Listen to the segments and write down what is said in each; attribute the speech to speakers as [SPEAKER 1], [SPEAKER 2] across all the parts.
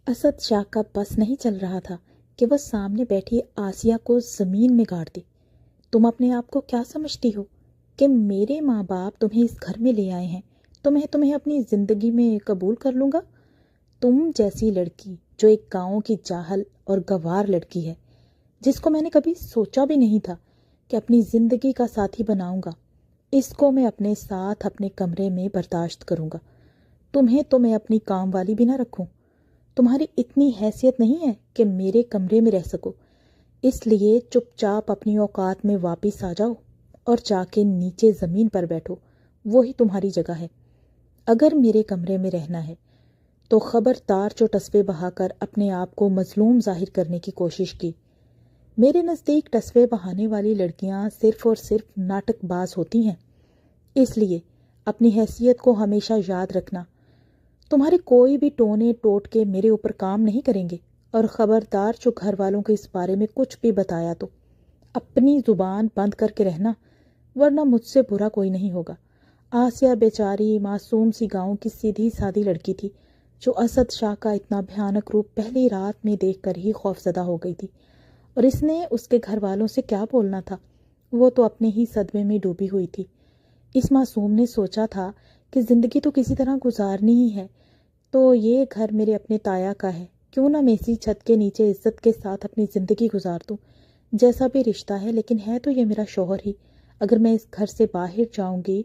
[SPEAKER 1] اسد شاہ کا بس نہیں چل رہا تھا کہ وہ سامنے بیٹھی آسیہ کو زمین میں گاڑ دے۔ تم اپنے آپ کو کیا سمجھتی ہو کہ میرے ماں باپ تمہیں اس گھر میں لے آئے ہیں تو میں تمہیں اپنی زندگی میں قبول کر لوں گا؟ تم جیسی لڑکی جو ایک گاؤں کی جاہل اور گوار لڑکی ہے، جس کو میں نے کبھی سوچا بھی نہیں تھا کہ اپنی زندگی کا ساتھی بناؤں گا، اس کو میں اپنے ساتھ اپنے کمرے میں برداشت کروں گا۔ تمہیں تو میں اپنی کام والی بھی نہ رکھوں۔ تمہاری اتنی حیثیت نہیں ہے کہ میرے کمرے میں رہ سکو، اس لیے چپ چاپ اپنی اوقات میں واپس آ جاؤ اور جا کے نیچے زمین پر بیٹھو، وہی تمہاری جگہ ہے۔ اگر میرے کمرے میں رہنا ہے تو خبردار جو ٹسوے بہا کر اپنے آپ کو مظلوم ظاہر کرنے کی کوشش کی۔ میرے نزدیک ٹسوے بہانے والی لڑکیاں صرف اور صرف ناٹک باز ہوتی ہیں، اس لیے اپنی حیثیت کو ہمیشہ یاد رکھنا۔ تمہارے کوئی بھی ٹونے ٹوٹ کے میرے اوپر کام نہیں کریں گے، اور خبردار جو گھر والوں کو اس بارے میں کچھ بھی بتایا تو اپنی زبان بند کر کے رہنا، ورنہ مجھ سے برا کوئی نہیں ہوگا۔ آسیہ بیچاری معصوم سی گاؤں کی سیدھی سادی لڑکی تھی جو اسد شاہ کا اتنا بھیانک روپ پہلی رات میں دیکھ کر ہی خوفزدہ ہو گئی تھی، اور اس نے اس کے گھر والوں سے کیا بولنا تھا؟ وہ تو اپنے ہی صدمے میں ڈوبی ہوئی تھی۔ اس معصوم نے سوچا تھا کہ زندگی تو کسی طرح گزارنی ہی ہے، تو یہ گھر میرے اپنے تایا کا ہے، کیوں نہ میں اسی چھت کے نیچے عزت کے ساتھ اپنی زندگی گزار دوں۔ جیسا بھی رشتہ ہے، لیکن ہے تو یہ میرا شوہر ہی۔ اگر میں اس گھر سے باہر جاؤں گی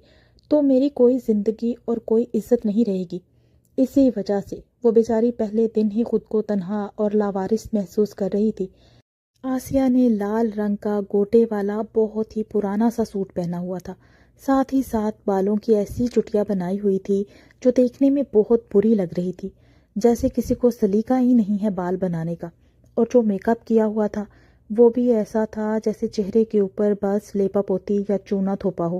[SPEAKER 1] تو میری کوئی زندگی اور کوئی عزت نہیں رہے گی۔ اسی وجہ سے وہ بیچاری پہلے دن ہی خود کو تنہا اور لاوارث محسوس کر رہی تھی۔ آسیہ نے لال رنگ کا گوٹے والا بہت ہی پرانا سا سوٹ پہنا ہوا تھا، ساتھ ہی ساتھ بالوں کی ایسی چٹیاں بنائی ہوئی تھی جو دیکھنے میں بہت بری لگ رہی تھی، جیسے کسی کو سلیقہ ہی نہیں ہے بال بنانے کا۔ اور جو میک اپ کیا ہوا تھا وہ بھی ایسا تھا جیسے چہرے کے اوپر بس لیپا پوتی یا چونا تھوپا ہو،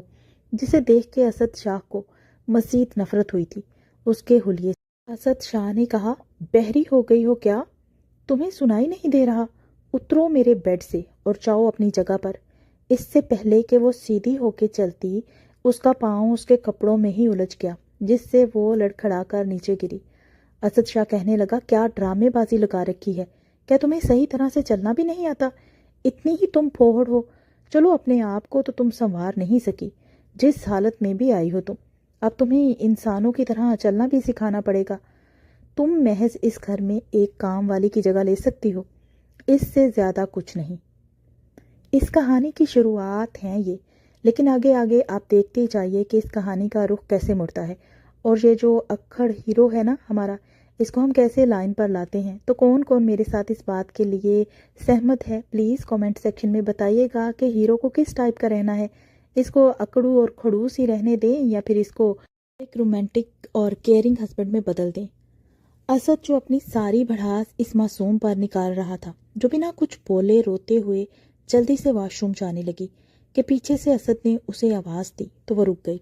[SPEAKER 1] جسے دیکھ کے اسد شاہ کو مزید نفرت ہوئی تھی اس کے حلیے سے۔ اسد شاہ نے کہا، بہری ہو گئی ہو کیا؟ تمہیں سنائی نہیں دے رہا؟ اترو میرے بیڈ سے اور جاؤ اپنی جگہ پر۔ اس سے پہلے کہ وہ سیدھی ہو کے چلتی، اس کا پاؤں اس کے کپڑوں میں ہی الجھ گیا، جس سے وہ لڑکھڑا کر نیچے گری۔ اسد شاہ کہنے لگا، کیا ڈرامے بازی لگا رکھی ہے؟ کیا تمہیں صحیح طرح سے چلنا بھی نہیں آتا؟ اتنی ہی تم پھوہڑ ہو؟ چلو، اپنے آپ کو تو تم سنوار نہیں سکی، جس حالت میں بھی آئی ہو تم، اب تمہیں انسانوں کی طرح چلنا بھی سکھانا پڑے گا۔ تم محض اس گھر میں ایک کام والی کی جگہ لے سکتی ہو، اس سے زیادہ کچھ نہیں۔ اس کہانی کی شروعات ہیں یہ، لیکن آگے آگے آپ دیکھتے جائیے کہ اس کہانی کا رخ کیسے مڑتا ہے، اور یہ جو اکھڑ ہیرو ہے نا ہمارا، اس کو ہم کیسے لائن پر لاتے ہیں۔ تو کون کون میرے ساتھ اس بات کے لیے سہمت ہے، پلیز کامنٹ سیکشن میں بتائیے گا کہ ہیرو کو کس ٹائپ کا رہنا ہے۔ اس کو اکڑو اور کھڑوس ہی رہنے دیں یا پھر اس کو ایک رومانٹک اور کیئرنگ ہسبینڈ میں بدل دیں۔ اسد جو اپنی ساری بھڑاس اس معصوم پر نکال رہا تھا، جو بنا کچھ بولے روتے ہوئے جلدی سے واش روم جانے لگی، کہ پیچھے سے اسد نے اسے آواز دی تو وہ رک گئی۔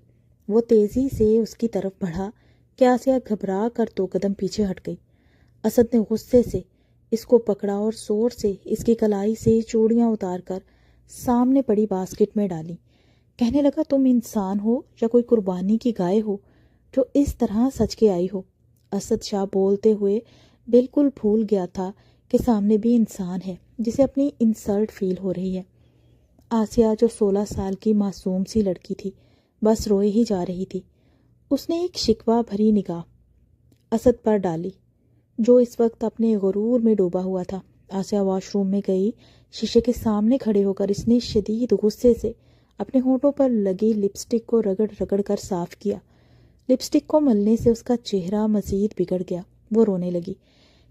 [SPEAKER 1] وہ تیزی سے اس کی طرف بڑھا کہ آسیہ گھبرا کر 2 قدم پیچھے ہٹ گئی۔ اسد نے غصے سے اس کو پکڑا اور زور سے اس کی کلائی سے چوڑیاں اتار کر سامنے پڑی باسکٹ میں ڈالی۔ کہنے لگا، تم انسان ہو یا کوئی قربانی کی گائے ہو جو اس طرح سج کے آئی ہو؟ اسد شاہ بولتے ہوئے بالکل بھول گیا تھا کہ سامنے بھی انسان ہے جسے اپنی انسلٹ فیل ہو رہی ہے۔ آسیہ جو 16 سال کی معصوم سی لڑکی تھی، بس روئے ہی جا رہی تھی۔ اس نے ایک شکوہ بھری نگاہ اسد پر ڈالی جو اس وقت اپنے غرور میں ڈوبا ہوا تھا۔ آسیہ واش روم میں گئی، شیشے کے سامنے کھڑے ہو کر اس نے شدید غصے سے اپنے ہونٹوں پر لگی لپسٹک کو رگڑ رگڑ کر صاف کیا۔ لپسٹک کو ملنے سے اس کا چہرہ مزید بگڑ گیا۔ وہ رونے لگی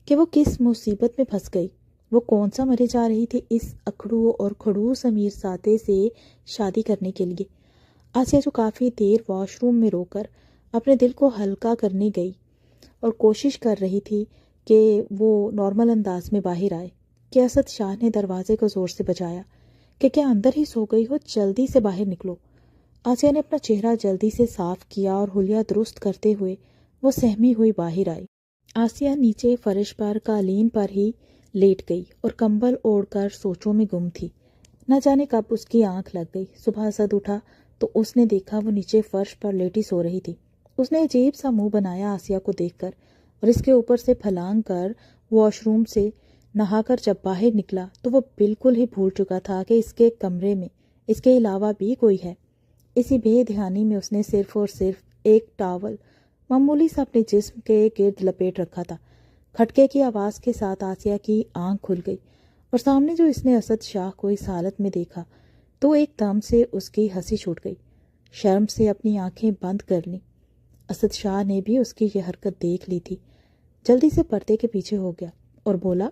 [SPEAKER 1] کہ وہ کس مصیبت میں پھنس گئی۔ وہ کون سا مرے جا رہی تھی اس اکھڑو اور کھڑوس امیر سادے سے شادی کرنے کے لیے۔ آسیہ جو کافی دیر واش روم میں رو کر اپنے دل کو ہلکا کرنے گئی اور کوشش کر رہی تھی کہ وہ نارمل انداز میں باہر آئے، کہ اسد شاہ نے دروازے کو زور سے بجایا کہ کیا اندر ہی سو گئی ہو، جلدی سے باہر نکلو۔ آسیہ نے اپنا چہرہ جلدی سے صاف کیا اور حلیہ درست کرتے ہوئے وہ سہمی ہوئی باہر آئی۔ آسیہ نیچے فرش پر قالین پر ہی لیٹ گئی اور کمبل اوڑھ کر سوچوں میں گم تھی۔ نہ جانے کب اس کی آنکھ لگ گئی۔ صبح اسد اٹھا تو اس نے دیکھا وہ نیچے فرش پر لیٹی سو رہی تھی۔ اس نے عجیب سا منہ بنایا آسیہ کو دیکھ کر۔ اور اس کے اوپر سے پھلانگ کر واش روم سے نہا کر جب باہر نکلا تو وہ بالکل ہی بھول چکا تھا کہ اس کے کمرے میں اس کے علاوہ بھی کوئی ہے۔ اسی بے دھیانی میں اس نے صرف اور صرف ایک ٹاول معمولی سا اپنے جسم کے گرد لپیٹ رکھا تھا۔ کھٹکے کی آواز کے ساتھ آسیہ کی آنکھ کھل گئی اور سامنے جو اس نے اسد شاہ کو اس حالت میں دیکھا تو ایک دم سے اس کی ہنسی چھوٹ گئی۔ شرم سے اپنی آنکھیں بند کر لیں۔ اسد شاہ نے بھی اس کی یہ حرکت دیکھ لی تھی۔ جلدی سے پردے کے پیچھے ہو گیا اور بولا،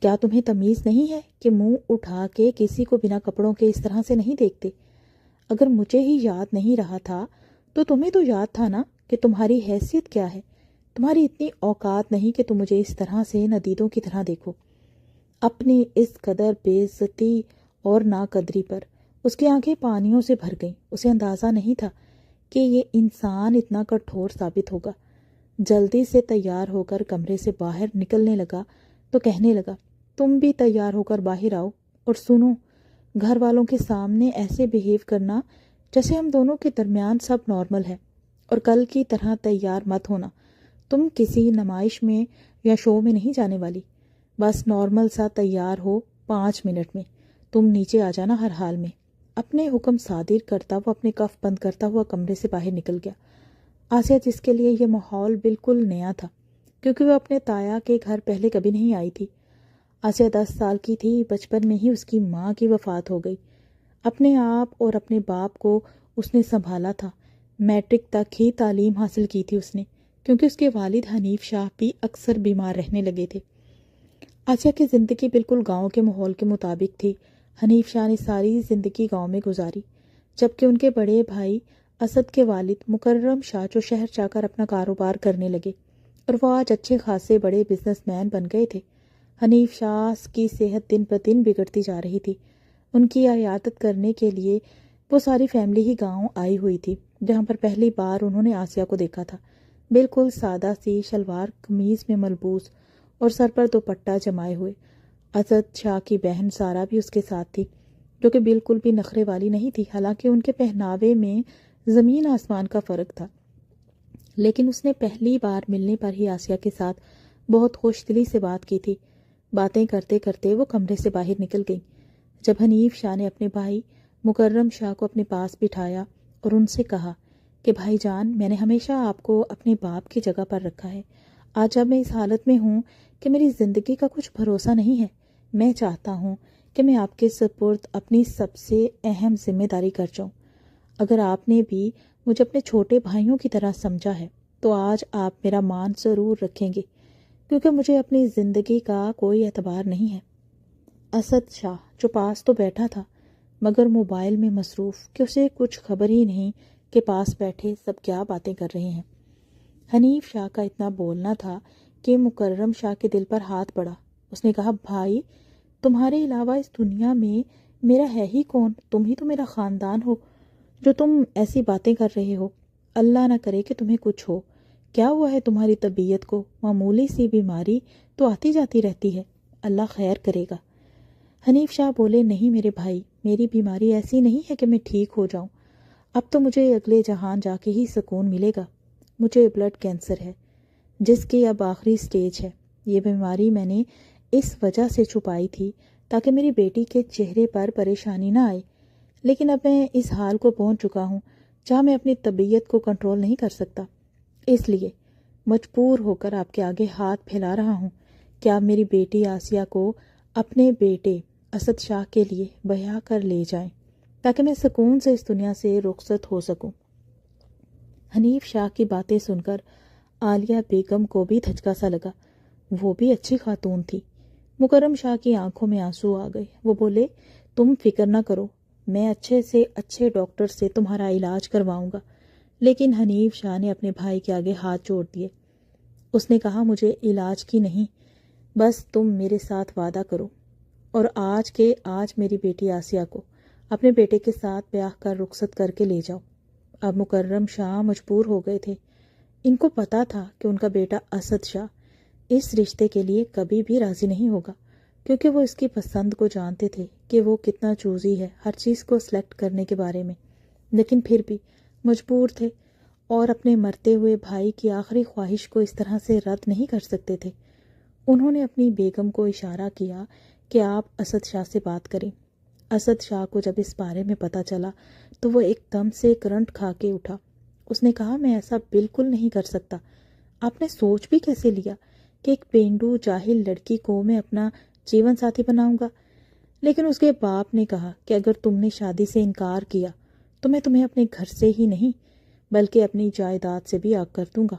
[SPEAKER 1] کیا تمہیں تمیز نہیں ہے کہ منہ اٹھا کے کسی کو بنا کپڑوں کے اس طرح سے نہیں دیکھتے؟ اگر مجھے ہی یاد نہیں رہا تھا تو تمہیں تو یاد تھا نا کہ تمہاری حیثیت کیا ہے۔ تمہاری اتنی اوقات نہیں کہ تم مجھے اس طرح سے ندیدوں کی طرح دیکھو۔ اپنی اس قدر بے عزتی اور ناقدری پر اس کی آنکھیں پانیوں سے بھر گئیں۔ اسے اندازہ نہیں تھا کہ یہ انسان اتنا کٹھور ثابت ہوگا۔ جلدی سے تیار ہو کر کمرے سے باہر نکلنے لگا تو کہنے لگا، تم بھی تیار ہو کر باہر آؤ اور سنو، گھر والوں کے سامنے ایسے بیہیو کرنا جیسے ہم دونوں کے درمیان سب نارمل ہے، اور کل کی طرح تیار مت ہونا۔ تم کسی نمائش میں یا شو میں نہیں جانے والی، بس نارمل سا تیار ہو 5 منٹ میں تم نیچے آ جانا ہر حال میں۔ اپنے حکم صادر کرتا وہ اپنے کف بند کرتا ہوا کمرے سے باہر نکل گیا۔ آسیہ، جس کے لیے یہ ماحول بالکل نیا تھا کیونکہ وہ اپنے تایا کے گھر پہلے کبھی نہیں آئی تھی۔ آسیہ 10 سال کی تھی، بچپن میں ہی اس کی ماں کی وفات ہو گئی۔ اپنے آپ اور اپنے باپ کو اس نے سنبھالا تھا۔ میٹرک تک ہی تعلیم حاصل کی تھی اس نے، کیونکہ اس کے والد حنیف شاہ بھی اکثر بیمار رہنے لگے تھے۔ آسیہ کی زندگی بالکل گاؤں کے ماحول کے مطابق تھی۔ حنیف شاہ نے ساری زندگی گاؤں میں گزاری، جبکہ ان کے بڑے بھائی اسد کے والد مکرم شاہ جو شہر جا کر اپنا کاروبار کرنے لگے، اور وہ آج اچھے خاصے بڑے بزنس مین بن گئے تھے۔ حنیف شاہ کی صحت دن بدن بگڑتی جا رہی تھی۔ ان کی عیادت کرنے کے لیے وہ ساری فیملی ہی گاؤں آئی ہوئی تھی، جہاں پر پہلی بار انہوں نے آسیہ کو دیکھا تھا۔ بالکل سادہ سی شلوار قمیض میں ملبوس اور سر پر دوپٹہ جمائے ہوئے۔ اسد شاہ کی بہن سارا بھی اس کے ساتھ تھی، جو کہ بالکل بھی نخرے والی نہیں تھی، حالانکہ ان کے پہناوے میں زمین آسمان کا فرق تھا۔ لیکن اس نے پہلی بار ملنے پر ہی آسیہ کے ساتھ بہت خوش دلی سے بات کی تھی۔ باتیں کرتے کرتے وہ کمرے سے باہر نکل گئی۔ جب حنیف شاہ نے اپنے بھائی مکرم شاہ کو اپنے پاس بٹھایا اور ان سے کہا کہ بھائی جان، میں نے ہمیشہ آپ کو اپنے باپ کی جگہ پر رکھا ہے۔ آج جب میں اس حالت میں ہوں کہ میری زندگی کا کچھ بھروسہ نہیں ہے، میں چاہتا ہوں کہ میں آپ کے سپرد اپنی سب سے اہم ذمہ داری کر جاؤں۔ اگر آپ نے بھی مجھے اپنے چھوٹے بھائیوں کی طرح سمجھا ہے تو آج آپ میرا مان ضرور رکھیں گے، کیونکہ مجھے اپنی زندگی کا کوئی اعتبار نہیں ہے۔ اسد شاہ جو پاس تو بیٹھا تھا مگر موبائل میں مصروف کہ اسے کچھ خبر ہی نہیں کہ پاس بیٹھے سب کیا باتیں کر رہے ہیں۔ حنیف شاہ کا اتنا بولنا تھا کہ مکرم شاہ کے دل پر ہاتھ پڑا۔ اس نے کہا، بھائی، تمہارے علاوہ اس دنیا میں میرا ہے ہی کون؟ تم ہی تو میرا خاندان ہو جو تم ایسی باتیں کر رہے ہو۔ اللہ نہ کرے کہ تمہیں کچھ ہو۔ کیا ہوا ہے تمہاری طبیعت کو؟ معمولی سی بیماری تو آتی جاتی رہتی ہے، اللہ خیر کرے گا۔ حنیف شاہ بولے، نہیں میرے بھائی، میری بیماری ایسی نہیں ہے کہ میں ٹھیک ہو جاؤں۔ اب تو مجھے اگلے جہان جا کے ہی سکون ملے گا۔ مجھے بلڈ کینسر ہے جس کی اب آخری سٹیج ہے۔ یہ بیماری میں نے اس وجہ سے چھپائی تھی تاکہ میری بیٹی کے چہرے پر پریشانی نہ آئے، لیکن اب میں اس حال کو پہنچ چکا ہوں جہاں میں اپنی طبیعت کو کنٹرول نہیں کر سکتا، اس لیے مجبور ہو کر آپ کے آگے ہاتھ پھیلا رہا ہوں کہ آپ میری بیٹی آسیہ کو اپنے بیٹے اسد شاہ کے لیے بیاہ کر لے جائیں تاکہ میں سکون سے اس دنیا سے رخصت ہو سکوں۔ حنیف شاہ کی باتیں سن کر عالیہ بیگم کو بھی دھچکا سا لگا۔ وہ بھی اچھی خاتون تھی۔ مکرم شاہ کی آنکھوں میں آنسو آ گئے۔ وہ بولے، تم فکر نہ کرو، میں اچھے سے اچھے ڈاکٹر سے تمہارا علاج کرواؤں گا۔ لیکن حنیف شاہ نے اپنے بھائی کے آگے ہاتھ جوڑ دیے۔ اس نے کہا، مجھے علاج کی نہیں، بس تم میرے ساتھ وعدہ کرو اور آج کے آج میری بیٹی آسیہ کو اپنے بیٹے کے ساتھ بیاہ کر رخصت کر کے لے جاؤ۔ اب مکرم شاہ مجبور ہو گئے تھے۔ ان کو پتا تھا کہ ان کا بیٹا اسد شاہ اس رشتے کے لیے کبھی بھی راضی نہیں ہوگا، کیونکہ وہ اس کی پسند کو جانتے تھے کہ وہ کتنا چوزی ہے ہر چیز کو سلیکٹ کرنے کے بارے میں، لیکن پھر بھی مجبور تھے اور اپنے مرتے ہوئے بھائی کی آخری خواہش کو اس طرح سے رد نہیں کر سکتے تھے۔ انہوں نے اپنی بیگم کو اشارہ کیا کہ آپ اسد شاہ سے بات کریں۔ اسد شاہ کو جب اس بارے میں پتہ چلا تو وہ ایک دم سے کرنٹ کھا کے اٹھا۔ اس نے کہا، میں ایسا بالکل نہیں کر سکتا۔ آپ نے سوچ بھی کیسے لیا کہ ایک پینڈو جاہل لڑکی کو میں اپنا جیون ساتھی بناؤں گا؟ لیکن اس کے باپ نے کہا کہ اگر تم نے شادی سے انکار کیا تو میں تمہیں اپنے گھر سے ہی نہیں بلکہ اپنی جائیداد سے بھی آگ کر دوں گا۔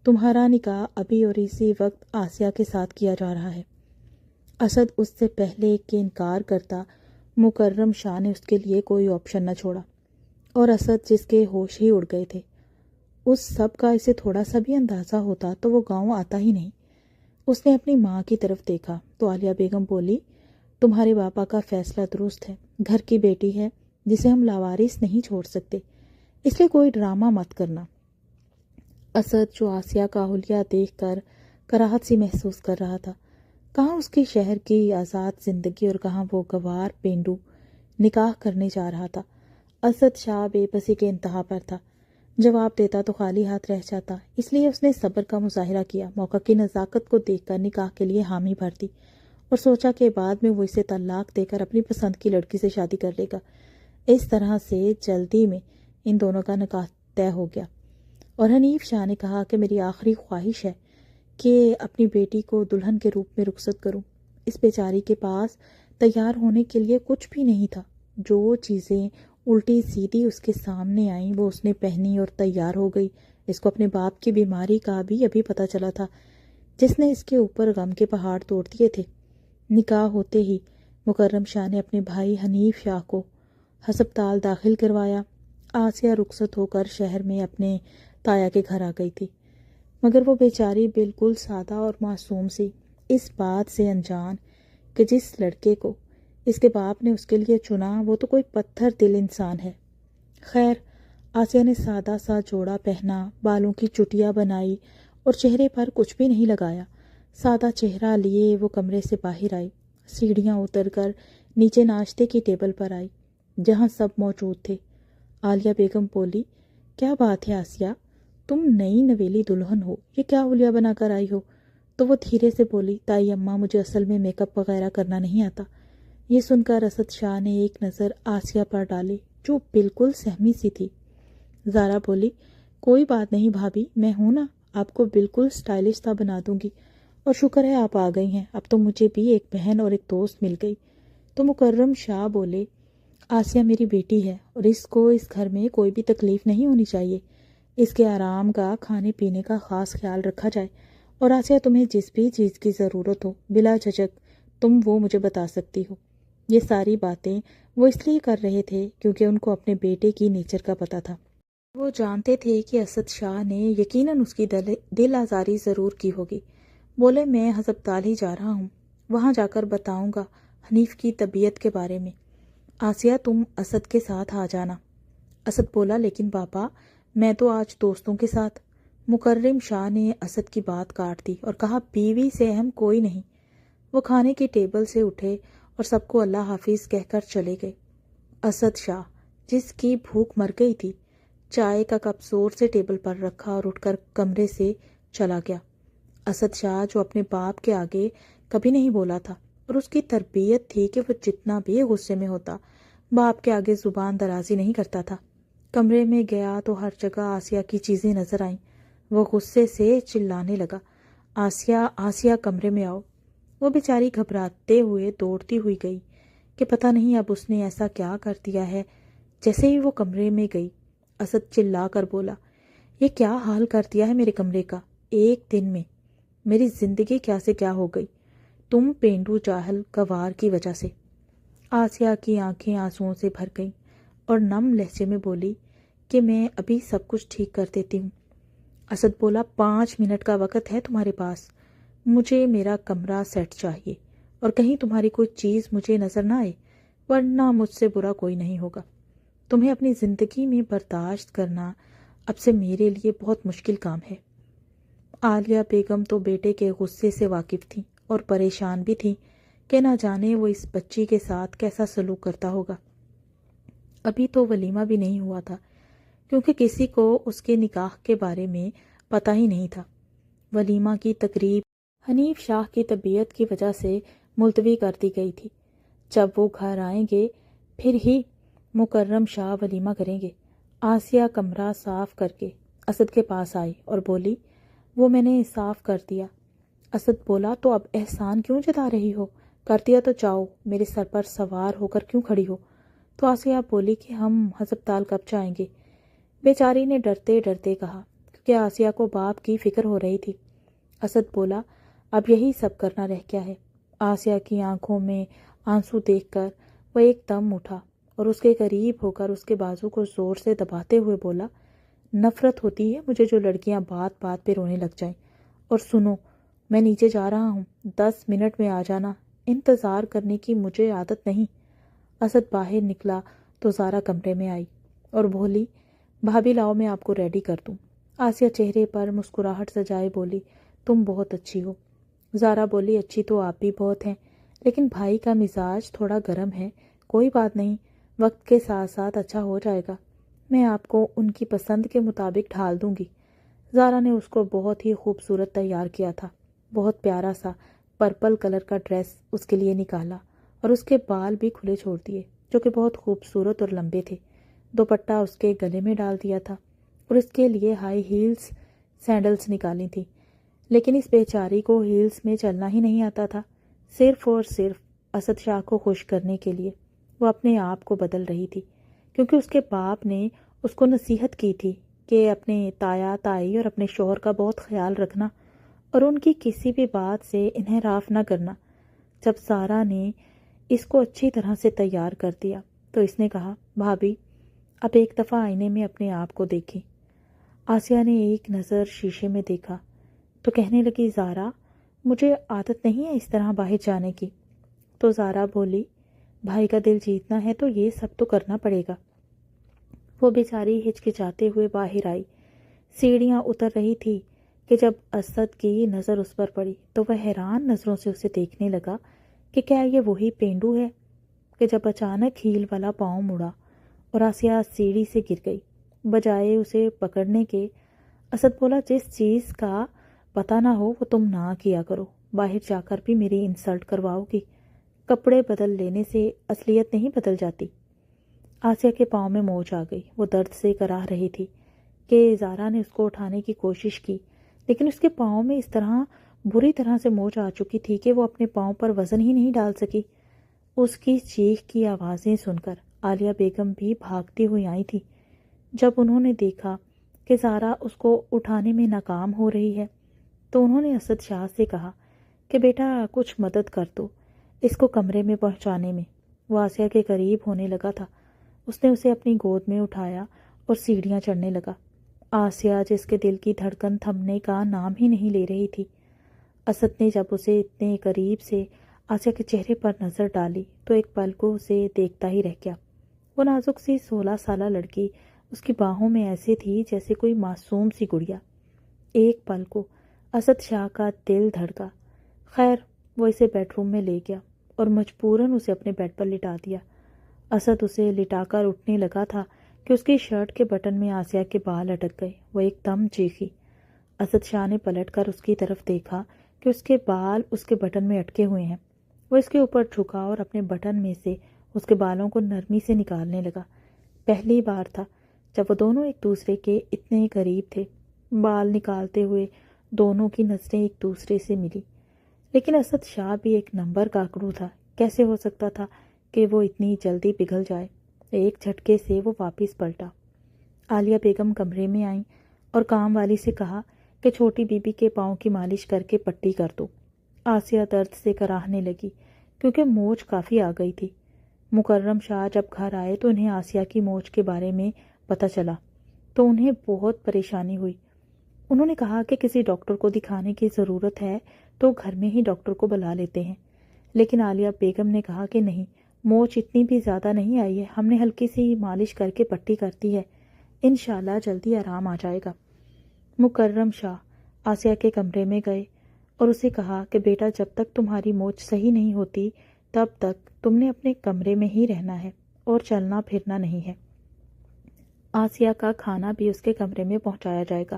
[SPEAKER 1] تمہارا نکاح ابھی اور اسی وقت آسیہ کے ساتھ کیا جا رہا ہے۔ اسد اس سے پہلے کہ انکار کرتا، مکرم شاہ نے اس کے لیے کوئی آپشن نہ چھوڑا، اور اسد جس کے ہوش ہی اڑ گئے تھے، اس سب کا اسے تھوڑا سا بھی اندازہ ہوتا تو وہ گاؤں آتا ہی نہیں۔ اس نے اپنی ماں کی طرف دیکھا تو عالیہ بیگم بولی، تمہارے باپا کا فیصلہ درست ہے، گھر کی بیٹی ہے جسے ہم لاوارث نہیں چھوڑ سکتے، اس لیے کوئی ڈرامہ مت کرنا۔ اسد جو آسیہ کا حلیہ دیکھ کر کراہت سی محسوس کر رہا تھا، کہاں اس کی شہر کی آزاد زندگی اور کہاں وہ گوار پینڈو نکاح کرنے جا رہا تھا۔ اسد شاہ بے بسی کے انتہا پر تھا، جواب دیتا تو خالی ہاتھ رہ جاتا، اس لیے اس نے صبر کا مظاہرہ کیا، موقع کی نزاکت کو دیکھ کر نکاح کے لیے حامی بھر دی اور سوچا کہ بعد میں وہ اسے طلاق دے کر اپنی پسند کی لڑکی سے شادی کر لے گا۔ اس طرح سے جلدی میں ان دونوں کا نکاح طے ہو گیا، اور حنیف شاہ نے کہا کہ میری آخری خواہش ہے کہ اپنی بیٹی کو دلہن کے روپ میں رخصت کروں۔ اس بیچاری کے پاس تیار ہونے کے لیے کچھ بھی نہیں تھا، جو چیزیں الٹی سیدھی اس کے سامنے آئیں وہ اس نے پہنی اور تیار ہو گئی۔ اس کو اپنے باپ کی بیماری کا بھی ابھی پتہ چلا تھا، جس نے اس کے اوپر غم کے پہاڑ توڑ دیے تھے۔ نکاح ہوتے ہی مکرم شاہ نے اپنے بھائی حنیف شاہ کو ہسپتال داخل کروایا۔ آسیہ رخصت ہو کر شہر میں اپنے تایا کے گھر آ گئی تھی، مگر وہ بیچاری بالکل سادہ اور معصوم سی، اس بات سے انجان کہ جس لڑکے کو اس کے باپ نے اس کے لیے چنا وہ تو کوئی پتھر دل انسان ہے۔ خیر، آسیہ نے سادہ سا جوڑا پہنا، بالوں کی چٹیاں بنائی اور چہرے پر کچھ بھی نہیں لگایا۔ سادہ چہرہ لیے وہ کمرے سے باہر آئی، سیڑھیاں اتر کر نیچے ناشتے کی ٹیبل پر آئی جہاں سب موجود تھے۔ عالیہ بیگم بولی، کیا بات ہے آسیہ، تم نئی نویلی دلہن ہو، یہ کیا حلیہ بنا کر آئی ہو؟ تو وہ دھیرے سے بولی، تائی اماں مجھے اصل میں میک اپ وغیرہ کرنا نہیں آتا۔ یہ سن کر اسد شاہ نے ایک نظر آسیہ پر ڈالی جو بالکل سہمی سی تھی۔ زارا بولی، کوئی بات نہیں بھابھی، میں ہوں نا، آپ کو بالکل اسٹائلش سا بنا دوں گی، اور شکر ہے آپ آ گئی ہیں، اب تو مجھے بھی ایک بہن اور ایک دوست مل گئی۔ تو مکرم شاہ بولے، آسیہ میری بیٹی ہے اور اس کو اس گھر میں کوئی بھی تکلیف نہیں ہونی چاہیے، اس کے آرام کا، کھانے پینے کا خاص خیال رکھا جائے، اور آسیہ تمہیں جس بھی چیز کی ضرورت ہو بلا جھجک تم وہ مجھے بتا سکتی ہو۔ یہ ساری باتیں وہ اس لیے کر رہے تھے کیونکہ ان کو اپنے بیٹے کی نیچر کا پتہ تھا۔ وہ جانتے تھے کہ اسد شاہ نے یقیناً اس کی دل آزاری ضرور کی ہوگی۔ بولے، میں ہسپتال ہی جا رہا ہوں، وہاں جا کر بتاؤں گا حنیف کی طبیعت کے بارے میں۔ آسیہ تم اسد کے ساتھ آ جانا۔ اسد بولا، لیکن پاپا میں تو آج دوستوں کے ساتھ۔ مکرم شاہ نے اسد کی بات کاٹ دی اور کہا، بیوی سے اہم کوئی نہیں۔ وہ کھانے کی ٹیبل سے اٹھے اور سب کو اللہ حافظ کہہ کر چلے گئے۔ اسد شاہ، جس کی بھوک مر گئی تھی، چائے کا کپ زور سے ٹیبل پر رکھا اور اٹھ کر کمرے سے چلا گیا۔ اسد شاہ جو اپنے باپ کے آگے کبھی نہیں بولا تھا، اور اس کی تربیت تھی کہ وہ جتنا بھی غصے میں ہوتا باپ کے آگے زبان درازی نہیں کرتا تھا، کمرے میں گیا تو ہر جگہ آسیہ کی چیزیں نظر آئیں۔ وہ غصے سے چلانے لگا، آسیہ آسیہ کمرے میں آؤ۔ وہ بیچاری گھبراتے ہوئے دوڑتی ہوئی گئی کہ پتہ نہیں اب اس نے ایسا کیا کر دیا ہے۔ جیسے ہی وہ کمرے میں گئی، اسد چلا کر بولا، یہ کیا حال کر دیا ہے میرے کمرے کا، ایک دن میں میری زندگی کیا سے کیا ہو گئی، تم پینڈو جاہل گوار کی وجہ سے۔ آسیہ کی آنکھیں آنسوؤں سے بھر گئیں اور نم لہجے میں بولی کہ میں ابھی سب کچھ ٹھیک کر دیتی ہوں۔ اسد بولا، 5 منٹ کا وقت ہے تمہارے پاس، مجھے میرا کمرہ سیٹ چاہیے، اور کہیں تمہاری کوئی چیز مجھے نظر نہ آئے، ورنہ مجھ سے برا کوئی نہیں ہوگا۔ تمہیں اپنی زندگی میں برداشت کرنا اب سے میرے لیے بہت مشکل کام ہے۔ عالیہ بیگم تو بیٹے کے غصے سے واقف تھیں اور پریشان بھی تھیں کہ نہ جانے وہ اس بچی کے ساتھ کیسا سلوک کرتا ہوگا۔ ابھی تو ولیمہ بھی نہیں ہوا تھا کیونکہ کسی کو اس کے نکاح کے بارے میں پتہ ہی نہیں تھا۔ ولیمہ کی تقریب حنیف شاہ کی طبیعت کی وجہ سے ملتوی کر دی گئی تھی۔ جب وہ گھر آئیں گے پھر ہی مکرم شاہ ولیمہ کریں گے۔ آسیہ کمرہ صاف کر کے اسد کے پاس آئی اور بولی، وہ میں نے صاف کر دیا۔ اسد بولا، تو اب احسان کیوں جتا رہی ہو؟ کر دیا تو جاؤ، میرے سر پر سوار ہو کر کیوں کھڑی ہو؟ تو آسیہ بولی کہ ہم ہسپتال کب جائیں گے؟ بیچاری نے ڈرتے ڈرتے کہا، کیونکہ آسیہ کو باپ کی فکر ہو رہی تھی۔ اسد بولا، اب یہی سب کرنا رہ گیا ہے۔ آسیہ کی آنکھوں میں آنسو دیکھ کر وہ ایک دم اٹھا اور اس کے قریب ہو کر اس کے بازو کو زور سے دباتے ہوئے بولا، نفرت ہوتی ہے مجھے جو لڑکیاں بات بات پہ رونے لگ جائیں۔ اور سنو، میں نیچے جا رہا ہوں، 10 منٹ میں آ جانا، انتظار کرنے کی مجھے عادت نہیں۔ اسد باہر نکلا تو زارا کمرے میں آئی اور بولی، بھابی لاؤ میں آپ کو ریڈی کر دوں۔ آسیہ چہرے پر مسکراہٹ سجائے بولی، تم بہت اچھی ہو۔ زارا بولی، اچھی تو آپ بھی بہت ہیں، لیکن بھائی کا مزاج تھوڑا گرم ہے، کوئی بات نہیں، وقت کے ساتھ ساتھ اچھا ہو جائے گا، میں آپ کو ان کی پسند کے مطابق ڈھال دوں گی۔ زارا نے اس کو بہت ہی خوبصورت تیار کیا تھا، بہت پیارا سا پرپل کلر کا ڈریس اس کے لیے نکالا اور اس کے بال بھی کھلے چھوڑ دیے جو کہ بہت خوبصورت اور لمبے تھے۔ دوپٹہ اس کے گلے میں ڈال دیا تھا اور اس کے لیے ہائی ہیلز سینڈلز نکالی تھی، لیکن اس بیچاری کو ہیلز میں چلنا ہی نہیں آتا تھا۔ صرف اور صرف اسد شاہ کو خوش کرنے کے لیے وہ اپنے آپ کو بدل رہی تھی، کیونکہ اس کے باپ نے اس کو نصیحت کی تھی کہ اپنے تایا تائی اور اپنے شوہر کا بہت خیال رکھنا اور ان کی کسی بھی بات سے انحراف نہ کرنا۔ جب زارا نے اس کو اچھی طرح سے تیار کر دیا تو اس نے کہا، بھابی اب ایک دفعہ آئینے میں اپنے آپ کو دیکھیں۔ آسیہ نے ایک نظر شیشے میں دیکھا تو کہنے لگی، زارا مجھے عادت نہیں ہے اس طرح باہر جانے کی۔ تو زارا بولی، بھائی کا دل جیتنا ہے تو یہ سب تو کرنا پڑے گا۔ وہ بیچاری ہچکچاتے ہوئے باہر آئی، سیڑھیاں اتر رہی تھی کہ جب اسد کی نظر اس پر پڑی تو وہ حیران نظروں سے اسے دیکھنے لگا کہ کیا یہ وہی پینڈو ہے، کہ جب اچانک ہیل والا پاؤں مڑا اور آسیہ سیڑھی سے گر گئی۔ بجائے اسے پکڑنے کے اسد بولا، جس چیز کا پتہ نہ ہو وہ تم نہ کیا کرو، باہر جا کر بھی میری انسلٹ کرواؤ گی، کپڑے بدل لینے سے اصلیت نہیں بدل جاتی۔ آسیہ کے پاؤں میں موچ آ گئی، وہ درد سے کراہ رہی تھی کہ زارا نے اس کو اٹھانے کی کوشش کی، لیکن اس کے پاؤں میں اس طرح بری طرح سے موچ آ چکی تھی کہ وہ اپنے پاؤں پر وزن ہی نہیں ڈال سکی۔ اس کی چیخ کی آوازیں سن کر عالیہ بیگم بھی بھاگتی ہوئی آئی تھی۔ جب انہوں نے دیکھا کہ زارا اس کو اٹھانے میں ناکام ہو رہی ہے تو انہوں نے اسد شاہ سے کہا کہ بیٹا کچھ مدد کر دو اس کو کمرے میں پہنچانے میں۔ وہ آسیہ کے قریب ہونے لگا تھا، اس نے اسے اپنی گود میں اٹھایا اور سیڑھیاں چڑھنے لگا۔ آسیہ جس کے دل کی دھڑکن تھمنے کا نام ہی نہیں لے رہی تھی۔ اسد نے جب اسے اتنے قریب سے آسیہ کے چہرے پر نظر ڈالی تو ایک پل کو اسے دیکھتا ہی رہ گیا۔ وہ نازک سی 16 سالہ لڑکی اس کی باہوں میں ایسے تھی جیسے کوئی معصوم سی گڑیا۔ ایک پل کو اسد شاہ کا دل دھڑکا۔ خیر وہ اسے بیڈ روم میں لے گیا اور مجبوراً اسے اپنے بیڈ پر لٹا دیا۔ اسد اسے لٹا کر اٹھنے لگا تھا کہ اس کی شرٹ کے بٹن میں آسیہ کے بال اٹک گئے۔ وہ ایک دم چیخی۔ اسد شاہ نے پلٹ کر اس کی طرف دیکھا کہ اس کے بال اس کے بٹن میں اٹکے ہوئے ہیں۔ وہ اس کے اوپر جھکا اور اپنے بٹن میں سے اس کے بالوں کو نرمی سے نکالنے لگا۔ پہلی بار تھا جب وہ دونوں ایک دوسرے کے اتنے قریب تھے۔ بال نکالتے ہوئے دونوں کی نظریں ایک دوسرے سے ملی، لیکن اسد شاہ بھی ایک نمبر کا اکڑو تھا، کیسے ہو سکتا تھا کہ وہ اتنی جلدی پگھل جائے؟ ایک جھٹکے سے وہ واپس پلٹا۔ عالیہ بیگم کمرے میں آئیں اور کام والی سے کہا کہ چھوٹی بی بی کے پاؤں کی مالش کر کے پٹی کر دو۔ آسیہ درد سے کراہنے لگی کیونکہ موچ کافی آ گئی تھی۔ مکرم شاہ جب گھر آئے تو انہیں آسیہ کی موچ کے بارے میں پتہ چلا تو انہیں بہت پریشانی ہوئی۔ انہوں نے کہا کہ کسی ڈاکٹر کو دکھانے کی ضرورت ہے تو گھر میں ہی ڈاکٹر کو بلا لیتے ہیں، لیکن عالیہ بیگم نے کہا کہ نہیں، موچ اتنی بھی زیادہ نہیں آئی ہے، ہم نے ہلکی سی مالش کر کے پٹی کرتی ہے، انشاءاللہ جلدی آرام آ جائے گا۔ مکرم شاہ آسیہ کے کمرے میں گئے اور اسے کہا کہ بیٹا جب تک تمہاری موچ صحیح نہیں ہوتی تب تک تم نے اپنے کمرے میں ہی رہنا ہے اور چلنا پھرنا نہیں ہے۔ آسیہ کا کھانا بھی اس کے کمرے میں پہنچایا جائے گا۔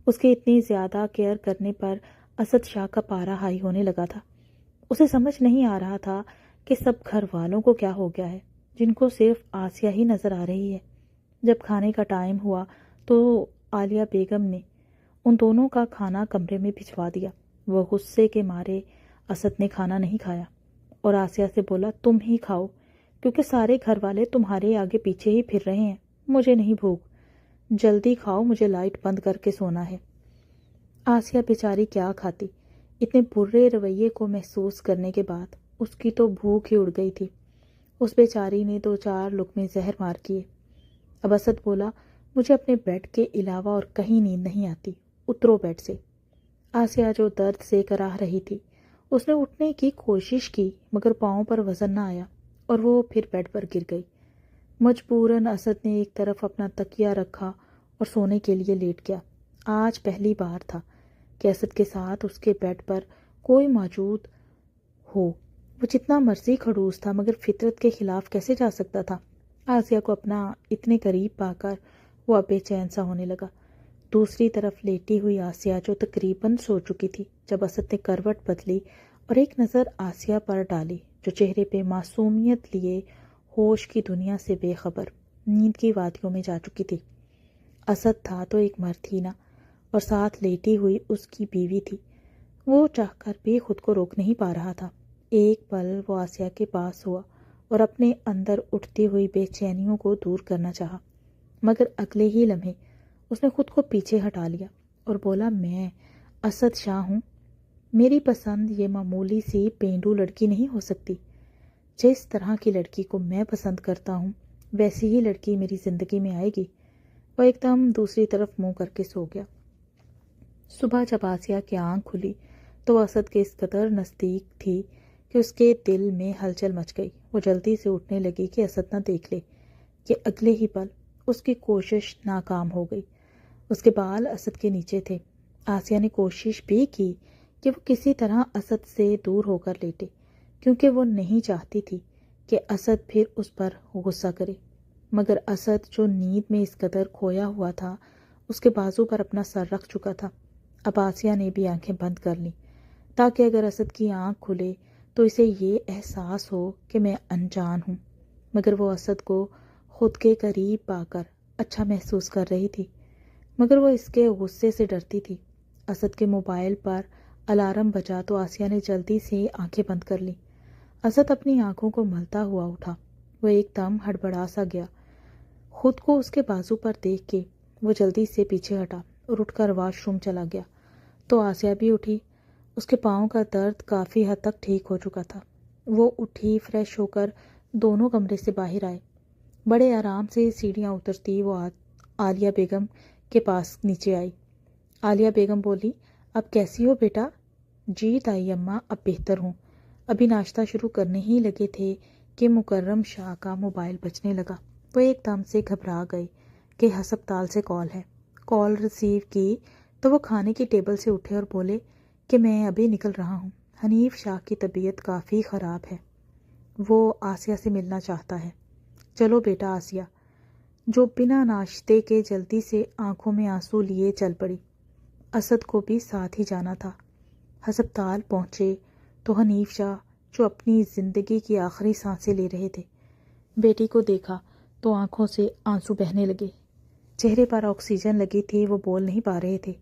[SPEAKER 1] اس کے اتنی زیادہ کیئر کرنے پر اسد شاہ کا پارا ہائی ہونے لگا تھا۔ اسے سمجھ نہیں آ رہا تھا کہ سب گھر والوں کو کیا ہو گیا ہے، جن کو صرف آسیہ ہی نظر آ رہی ہے۔ جب کھانے کا ٹائم ہوا تو عالیہ بیگم نے ان دونوں کا کھانا کمرے میں بھجوا دیا۔ وہ غصے کے مارے اسد نے کھانا نہیں کھایا اور آسیہ سے بولا، تم ہی کھاؤ کیونکہ سارے گھر والے تمہارے آگے پیچھے ہی پھر رہے ہیں، مجھے نہیں بھوک، جلدی کھاؤ، مجھے لائٹ بند کر کے سونا ہے۔ آسیہ بیچاری کیا کھاتی، اتنے برے رویے کو محسوس کرنے کے بعد اس کی تو بھوک ہی اڑ گئی تھی۔ اس بیچاری نے 2-4 لقمے زہر مار کیے۔ اب اسد بولا، مجھے اپنے بیڈ کے علاوہ اور کہیں نیند نہیں آتی، اترو بیڈ سے۔ آسیہ جو درد سے کراہ رہی تھی، اس نے اٹھنے کی کوشش کی مگر پاؤں پر وزن نہ آیا اور وہ پھر بیڈ پر گر گئی۔ مجبوراً اسد نے ایک طرف اپنا تکیہ رکھا اور سونے کے لیے لیٹ گیا۔ آج پہلی بار تھا کہ اسد کے ساتھ اس کے بیڈ پر کوئی موجود ہو۔ وہ جتنا مرضی خڑوس تھا مگر فطرت کے خلاف کیسے جا سکتا تھا؟ آسیہ کو اپنا اتنے قریب پا کر وہ اب بے چین سا ہونے لگا۔ دوسری طرف لیٹی ہوئی آسیہ جو تقریباً سو چکی تھی، جب اسد نے کروٹ بدلی اور ایک نظر آسیہ پر ڈالی جو چہرے پہ معصومیت لیے ہوش کی دنیا سے بے خبر نیند کی وادیوں میں جا چکی تھی۔ اسد تھا تو ایک مرد ہی نہ، اور ساتھ لیٹی ہوئی اس کی بیوی تھی۔ وہ چاہ کر بھی خود کو روک نہیں پا رہا تھا۔ ایک پل وہ آسیہ کے پاس ہوا اور اپنے اندر اٹھتی ہوئی بے چینیوں کو دور کرنا چاہا، مگر اگلے ہی لمحے اس نے خود کو پیچھے ہٹا لیا اور بولا، میں اسد شاہ ہوں، میری پسند یہ معمولی سی پینڈو لڑکی نہیں ہو سکتی۔ جس طرح کی لڑکی کو میں پسند کرتا ہوں ویسی ہی لڑکی میری زندگی میں آئے گی۔ وہ ایک دم دوسری طرف منہ کر کے سو گیا۔ صبح جب آسیہ کی آنکھ کھلی تو وہ اسد کے اس قدر نزدیک تھی کہ اس کے دل میں ہلچل مچ گئی۔ وہ جلدی سے اٹھنے لگی کہ اسد نہ دیکھ لے کہ اگلے ہی پل اس کی کوشش ناکام ہو گئی۔ اس کے بال اسد کے نیچے تھے۔ آسیہ نے کوشش بھی کی کہ وہ کسی طرح اسد سے دور ہو کر لیٹے، کیونکہ وہ نہیں چاہتی تھی کہ اسد پھر اس پر غصہ کرے، مگر اسد جو نیند میں اس قدر کھویا ہوا تھا اس کے بازو پر اپنا سر رکھ چکا تھا۔ اب آسیہ نے بھی آنکھیں بند کر لیں تاکہ اگر اسد کی آنکھ کھلے تو اسے یہ احساس ہو کہ میں انجان ہوں، مگر وہ اسد کو خود کے قریب پا کر اچھا محسوس کر رہی تھی، مگر وہ اس کے غصے سے ڈرتی تھی۔ اسد کے موبائل پر الارم بجا تو آسیہ نے جلدی سے آنکھیں بند کر لیں۔ اسد اپنی آنکھوں کو ملتا ہوا اٹھا۔ وہ ایک دم ہڑبڑا سا گیا۔ خود کو اس کے بازو پر دیکھ کے وہ جلدی سے پیچھے ہٹا اور اٹھ کر واش روم چلا گیا۔ تو آسیہ بھی اٹھی۔ اس کے پاؤں کا درد کافی حد تک ٹھیک ہو چکا تھا۔ وہ اٹھی، فریش ہو کر دونوں کمرے سے باہر آئے۔ بڑے آرام سے سیڑھیاں اترتی وہ عالیہ بیگم کے پاس نیچے آئی۔ عالیہ بیگم بولی، اب کیسی ہو بیٹا؟ جی تائی اماں، اب بہتر ہوں۔ ابھی ناشتہ شروع کرنے ہی لگے تھے کہ مکرم شاہ کا موبائل بجنے لگا۔ وہ ایک دم سے گھبرا گئے کہ ہسپتال سے کال ہے۔ کال ریسیو کی تو وہ کھانے کی ٹیبل سے اٹھے اور بولے کہ میں ابھی نکل رہا ہوں، حنیف شاہ کی طبیعت کافی خراب ہے، وہ آسیہ سے ملنا چاہتا ہے۔ چلو بیٹا آسیہ، جو بنا ناشتے کے جلدی سے آنکھوں میں آنسو لیے چل پڑی۔ اسد کو بھی ساتھ ہی جانا تھا۔ ہسپتال پہنچے تو حنیف شاہ جو اپنی زندگی کی آخری سانسیں لے رہے تھے، بیٹی کو دیکھا تو آنکھوں سے آنسو بہنے لگے۔ چہرے پر آکسیجن لگی تھی، وہ بول نہیں پا رہے تھے،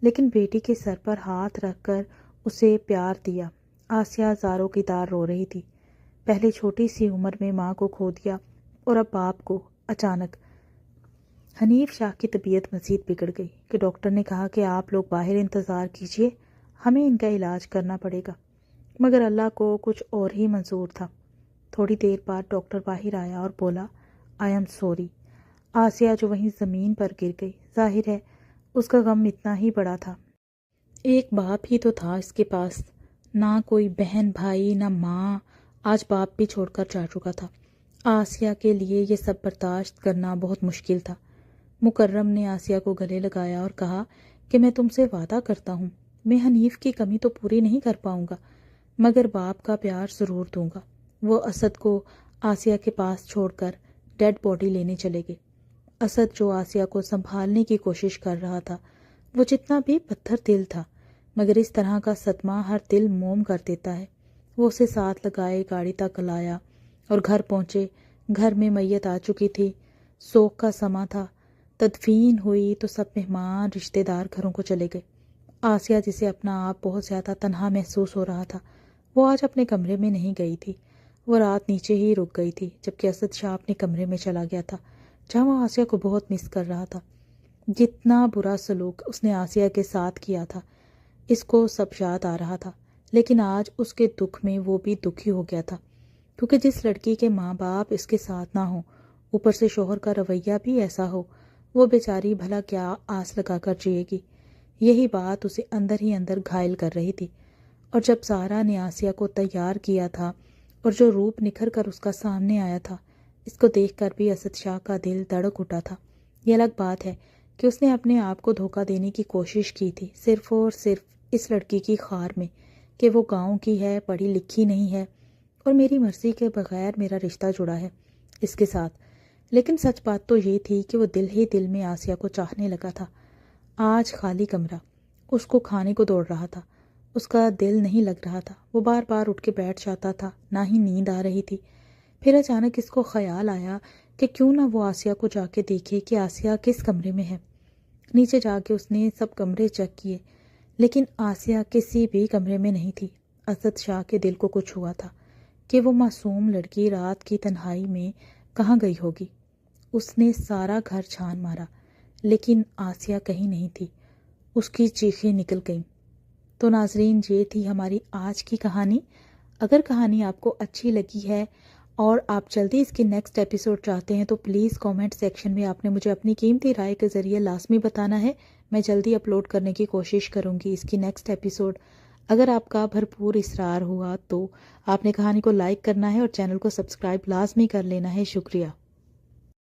[SPEAKER 1] لیکن بیٹی کے سر پر ہاتھ رکھ کر اسے پیار دیا۔ آسیہ زاروں کی دار رو رہی تھی۔ پہلے چھوٹی سی عمر میں ماں کو کھو دیا اور اب باپ کو اچانک۔ حنیف شاہ کی طبیعت مزید بگڑ گئی کہ ڈاکٹر نے کہا کہ آپ لوگ باہر انتظار کیجئے، ہمیں ان کا علاج کرنا پڑے گا، مگر اللہ کو کچھ اور ہی منظور تھا۔ تھوڑی دیر بعد ڈاکٹر باہر آیا اور بولا، آئی ایم سوری۔ آسیہ جو وہیں زمین پر گر گئی۔ ظاہر ہے اس کا غم اتنا ہی بڑا تھا۔ ایک باپ ہی تو تھا اس کے پاس، نہ کوئی بہن بھائی نہ ماں، آج باپ بھی چھوڑ کر جا چکا تھا۔ آسیہ کے لیے یہ سب برداشت کرنا بہت مشکل تھا۔ مکرم نے آسیہ کو گلے لگایا اور کہا کہ میں تم سے وعدہ کرتا ہوں، میں حنیف کی کمی تو پوری نہیں کر پاؤں گا، مگر باپ کا پیار ضرور دوں گا۔ وہ اسد کو آسیہ کے پاس چھوڑ کر ڈیڈ باڈی لینے چلے گئے۔ اسد جو آسیہ کو سنبھالنے کی کوشش کر رہا تھا وہ جتنا بھی پتھر دل تھا، مگر اس طرح کا صدمہ ہر دل موم کر دیتا ہے۔ وہ اسے ساتھ لگائے گاڑی تک لایا اور گھر پہنچے۔ گھر میں میت آ چکی تھی، سوگ کا سماں تھا۔ تدفین ہوئی تو سب مہمان رشتہ دار گھروں کو چلے گئے۔ آسیہ جسے اپنا آپ بہت زیادہ تنہا محسوس ہو رہا تھا، وہ آج اپنے کمرے میں نہیں گئی تھی۔ وہ رات نیچے ہی رک گئی تھی، جبکہ اسد شاہ اپنے کمرے میں چلا گیا تھا، جہاں وہ آسیہ کو بہت مس کر رہا تھا۔ جتنا برا سلوک اس نے آسیہ کے ساتھ کیا تھا، اس کو سب یاد آ رہا تھا، لیکن آج اس کے دکھ میں وہ بھی دکھی ہو گیا تھا، کیونکہ جس لڑکی کے ماں باپ اس کے ساتھ نہ ہوں، اوپر سے شوہر کا رویہ بھی ایسا ہو، وہ بیچاری بھلا کیا آس لگا کر جیے گی۔ یہی بات اسے اندر ہی اندر گھائل کر رہی تھی۔ اور جب زہرا نے آسیہ کو تیار کیا تھا اور جو روپ نکھر کر اس کا سامنے آیا تھا، اس کو دیکھ کر بھی اسد شاہ کا دل دھڑک اٹھا تھا۔ یہ الگ بات ہے کہ اس نے اپنے آپ کو دھوکہ دینے کی کوشش کی تھی، صرف اور صرف اس لڑکی کی خار میں کہ وہ گاؤں کی ہے، پڑھی لکھی نہیں ہے اور میری مرضی کے بغیر میرا رشتہ جڑا ہے اس کے ساتھ۔ لیکن سچ بات تو یہ تھی کہ وہ دل ہی دل میں آسیہ کو چاہنے لگا تھا۔ آج خالی کمرہ، اس کو کھانے کو دوڑ رہا تھا، اس کا دل نہیں لگ رہا تھا، وہ بار بار اٹھ کے بیٹھ جاتا تھا، نہ ہی نیند آ رہی تھی۔ پھر اچانک اس کو خیال آیا کہ کیوں نہ وہ آسیہ کو جا کے دیکھے کہ آسیہ کس کمرے میں ہے۔ نیچے جا کے اس نے سب کمرے چیک کیے، لیکن آسیہ کسی بھی کمرے میں نہیں تھی۔ اسد شاہ کے دل کو کچھ ہوا تھا کہ وہ معصوم لڑکی رات کی تنہائی میں کہاں گئی ہوگی۔ اس نے سارا گھر چھان مارا، لیکن آسیہ کہیں نہیں تھی۔ اس کی چیخیں نکل گئیں۔ تو ناظرین، یہ تھی ہماری آج کی کہانی۔ اگر کہانی آپ کو اچھی لگی ہے اور آپ جلدی اس کی نیکسٹ ایپیسوڈ چاہتے ہیں تو پلیز کامنٹ سیکشن میں آپ نے مجھے اپنی قیمتی رائے کے ذریعے لازمی بتانا ہے۔ میں جلدی اپلوڈ کرنے کی کوشش کروں گی اس کی نیکسٹ ایپیسوڈ۔ اگر آپ کا بھرپور اصرار ہوا تو آپ نے کہانی کو لائک کرنا ہے اور چینل کو سبسکرائب لازمی کر لینا ہے۔ شکریہ۔